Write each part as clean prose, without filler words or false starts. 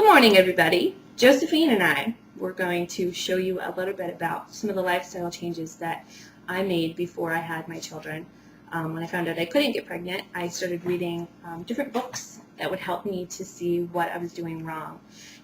Good morning, everybody. Josephine and I were going to show you a little bit about some of the lifestyle changes that I made before I had my children. When I found out I couldn't get pregnant, I started reading different books that would help me to see what I was doing wrong.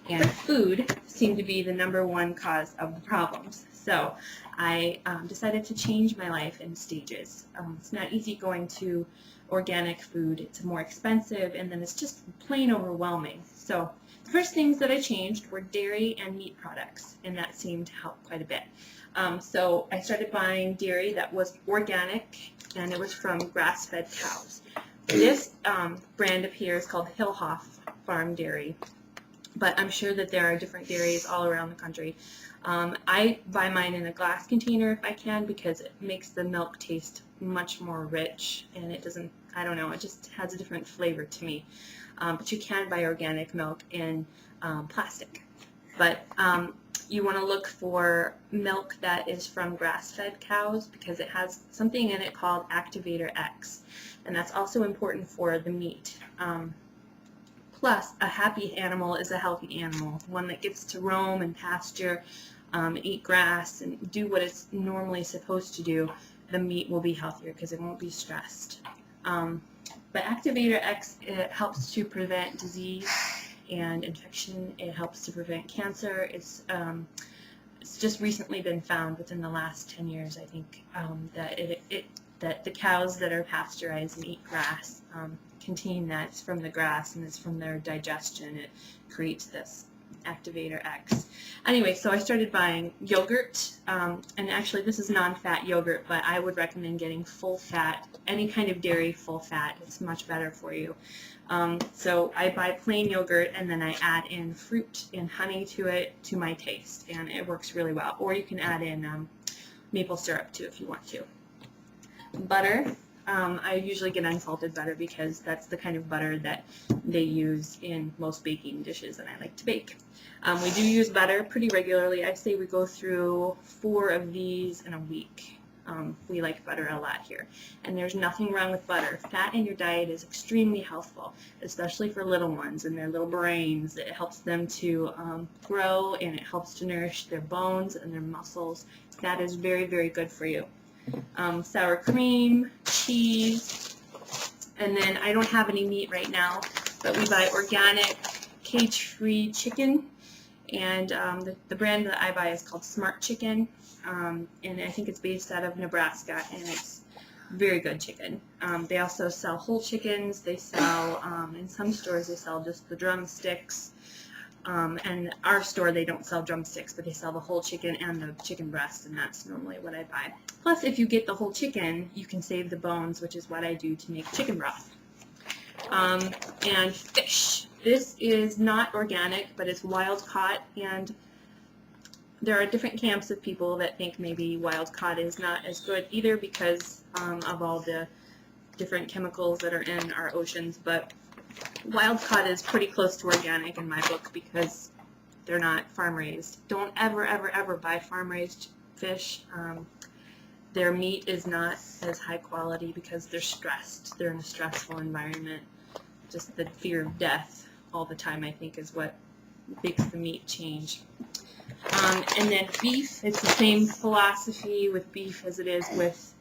And food seemed to be the #1 cause of the problems. So I decided to change my life in stages. It's not easy going to organic food. It's more expensive, and then it's just plain overwhelming. So the first things that I changed were dairy and meat products, and that seemed to help quite a bit. So I started buying dairy that was organic, and it was from grass-fed cows. This brand up here is called Hillhoff Farm Dairy, but I'm sure that there are different dairies all around the country. I buy mine in a glass container if I can, because it makes the milk taste much more rich, and it doesn't, I don't know, it just has a different flavor to me. But you can buy organic milk in plastic. But you want to look for milk that is from grass-fed cows, because it has something in it called Activator X, and that's also important for the meat. Plus, a happy animal is a healthy animal, one that gets to roam and pasture, eat grass, and do what it's normally supposed to do. The meat will be healthier because it won't be stressed. But Activator X, it helps to prevent disease and infection. It helps to prevent cancer. It's just recently been found within the last 10 years, I think, that the cows that are pasteurized and eat grass contain that. It's from the grass, and it's from their digestion. It creates this Activator X. Anyway, so I started buying yogurt, and actually this is non-fat yogurt, but I would recommend getting full fat, any kind of dairy full fat. It's much better for you. So I buy plain yogurt, and then I add in fruit and honey to it to my taste, and it works really well. Or you can add in maple syrup too if you want to. Butter. I usually get unsalted butter because that's the kind of butter that they use in most baking dishes, and I like to bake. We do use butter pretty regularly. I say we go through 4 of these in a week. We like butter a lot here. And there's nothing wrong with butter. Fat in your diet is extremely healthful, especially for little ones and their little brains. It helps them to grow, and it helps to nourish their bones and their muscles. That is very, very good for you. Sour cream, cheese, and then I don't have any meat right now, but we buy organic, cage-free chicken, and the brand that I buy is called Smart Chicken, and I think it's based out of Nebraska, and it's very good chicken. They also sell whole chickens. They sell, in some stores, they sell just the drumsticks. And our store, they don't sell drumsticks, but they sell the whole chicken and the chicken breast, and that's normally what I buy. Plus, if you get the whole chicken, you can save the bones, which is what I do to make chicken broth. And fish. This is not organic, but it's wild caught, and there are different camps of people that think maybe wild caught is not as good either because of all the different chemicals that are in our oceans, but wild caught is pretty close to organic in my book because they're not farm raised. Don't ever, ever, ever buy farm raised fish. Their meat is not as high quality because they're stressed. They're in a stressful environment. Just the fear of death all the time, I think, is what makes the meat change. And then beef, it's the same philosophy with beef as it is with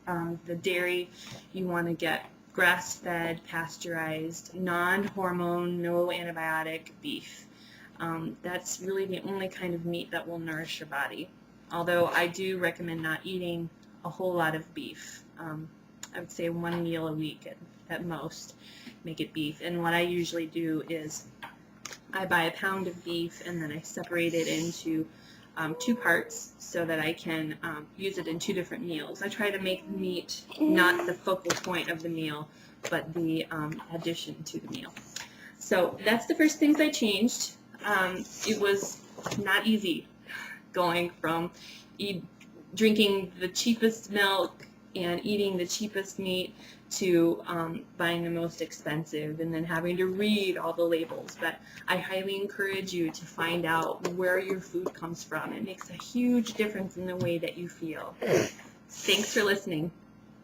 the dairy. You want to get grass-fed, pasteurized, non-hormone, no antibiotic beef. That's really the only kind of meat that will nourish your body. Although I do recommend not eating a whole lot of beef. I would say 1 meal a week at most, make it beef. And what I usually do is I buy a pound of beef, and then I separate it into 2 parts so that I can use it in 2 different meals. I try to make the meat not the focal point of the meal, but the addition to the meal. So that's the first things I changed. It was not easy going from drinking the cheapest milk and eating the cheapest meat to buying the most expensive and then having to read all the labels. But I highly encourage you to find out where your food comes from. It makes a huge difference in the way that you feel. Thanks for listening.